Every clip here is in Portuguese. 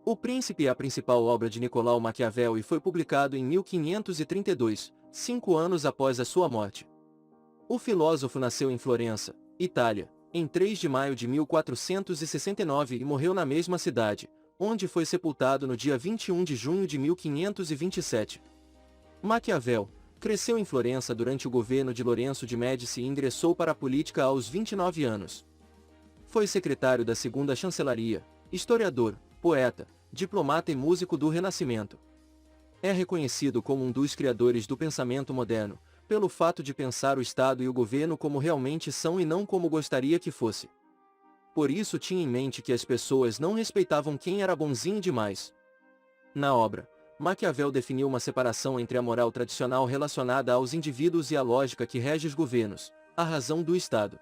O Príncipe é a principal obra de Nicolau Maquiavel e foi publicado em 1532, 5 anos após a sua morte. O filósofo nasceu em Florença, Itália, em 3 de maio de 1469 e morreu na mesma cidade, onde foi sepultado no dia 21 de junho de 1527. Maquiavel cresceu em Florença durante o governo de Lourenço de Médici e ingressou para a política aos 29 anos. Foi secretário da Segunda Chancelaria, historiador, poeta, diplomata e músico do Renascimento. É reconhecido como um dos criadores do pensamento moderno, pelo fato de pensar o Estado e o governo como realmente são e não como gostaria que fosse. Por isso tinha em mente que as pessoas não respeitavam quem era bonzinho demais. Na obra, Maquiavel definiu uma separação entre a moral tradicional relacionada aos indivíduos e a lógica que rege os governos, a razão do Estado.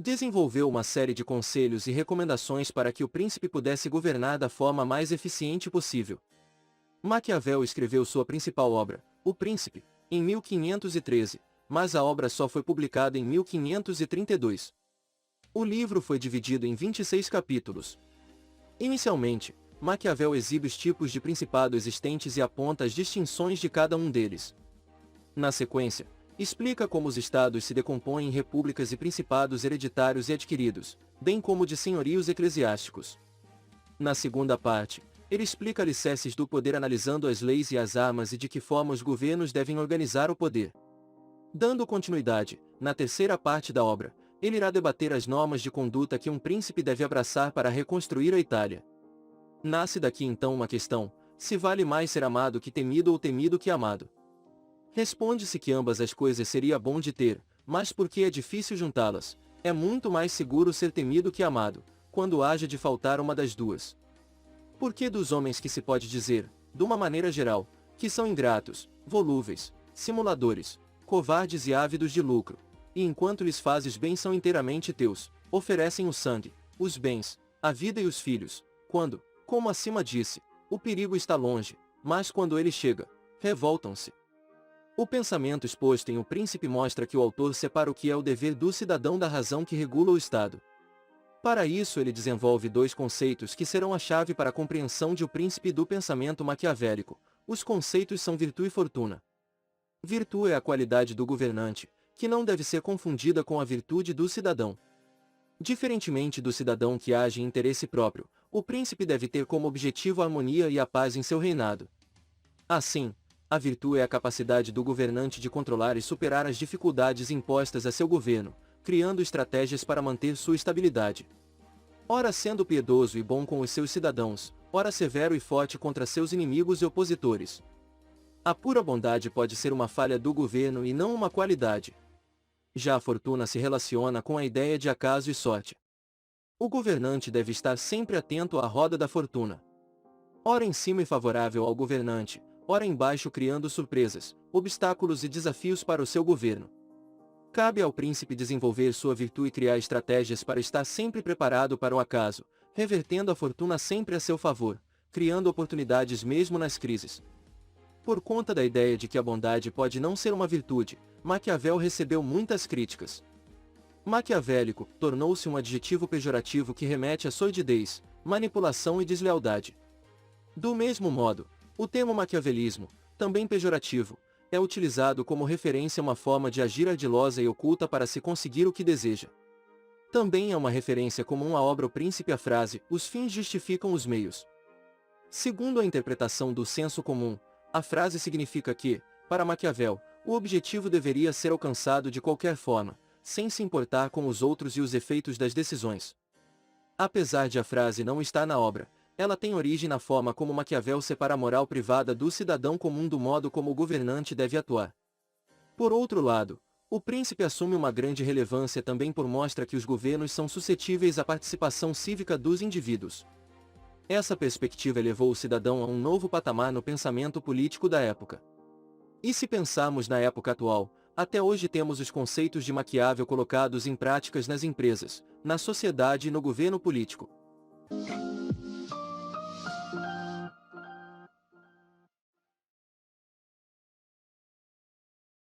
Desenvolveu uma série de conselhos e recomendações para que o príncipe pudesse governar da forma mais eficiente possível. Maquiavel escreveu sua principal obra, O Príncipe, em 1513, mas a obra só foi publicada em 1532. O livro foi dividido em 26 capítulos. Inicialmente, Maquiavel exibe os tipos de principado existentes e aponta as distinções de cada um deles. Na sequência, explica como os estados se decompõem em repúblicas e principados hereditários e adquiridos, bem como de senhorios eclesiásticos. Na segunda parte, ele explica alicerces do poder analisando as leis e as armas e de que forma os governos devem organizar o poder. Dando continuidade, na terceira parte da obra, ele irá debater as normas de conduta que um príncipe deve abraçar para reconstruir a Itália. Nasce daqui então uma questão: se vale mais ser amado que temido ou temido que amado? Responde-se que ambas as coisas seria bom de ter, mas porque é difícil juntá-las, é muito mais seguro ser temido que amado, quando haja de faltar uma das duas. Porque dos homens que se pode dizer, de uma maneira geral, que são ingratos, volúveis, simuladores, covardes e ávidos de lucro, e enquanto lhes fazes bem são inteiramente teus, oferecem o sangue, os bens, a vida e os filhos, quando, como acima disse, o perigo está longe, mas quando ele chega, revoltam-se. O pensamento exposto em O Príncipe mostra que o autor separa o que é o dever do cidadão da razão que regula o Estado. Para isso ele desenvolve dois conceitos que serão a chave para a compreensão de O Príncipe do pensamento maquiavélico. Os conceitos são virtude e fortuna. Virtude é a qualidade do governante, que não deve ser confundida com a virtude do cidadão. Diferentemente do cidadão que age em interesse próprio, o príncipe deve ter como objetivo a harmonia e a paz em seu reinado. Assim, a virtude é a capacidade do governante de controlar e superar as dificuldades impostas a seu governo, criando estratégias para manter sua estabilidade. Ora sendo piedoso e bom com os seus cidadãos, ora severo e forte contra seus inimigos e opositores. A pura bondade pode ser uma falha do governo e não uma qualidade. Já a fortuna se relaciona com a ideia de acaso e sorte. O governante deve estar sempre atento à roda da fortuna. Ora em cima e favorável ao governante, ora embaixo criando surpresas, obstáculos e desafios para o seu governo. Cabe ao príncipe desenvolver sua virtude e criar estratégias para estar sempre preparado para o acaso, revertendo a fortuna sempre a seu favor, criando oportunidades mesmo nas crises. Por conta da ideia de que a bondade pode não ser uma virtude, Maquiavel recebeu muitas críticas. Maquiavélico tornou-se um adjetivo pejorativo que remete à sordidez, manipulação e deslealdade. Do mesmo modo, o termo maquiavelismo, também pejorativo, é utilizado como referência a uma forma de agir ardilosa e oculta para se conseguir o que deseja. Também é uma referência comum à obra O Príncipe a frase, os fins justificam os meios. Segundo a interpretação do senso comum, a frase significa que, para Maquiavel, o objetivo deveria ser alcançado de qualquer forma, sem se importar com os outros e os efeitos das decisões. Apesar de a frase não estar na obra, ela tem origem na forma como Maquiavel separa a moral privada do cidadão comum do modo como o governante deve atuar. Por outro lado, O Príncipe assume uma grande relevância também por mostra que os governos são suscetíveis à participação cívica dos indivíduos. Essa perspectiva elevou o cidadão a um novo patamar no pensamento político da época. E se pensarmos na época atual, até hoje temos os conceitos de Maquiavel colocados em práticas nas empresas, na sociedade e no governo político.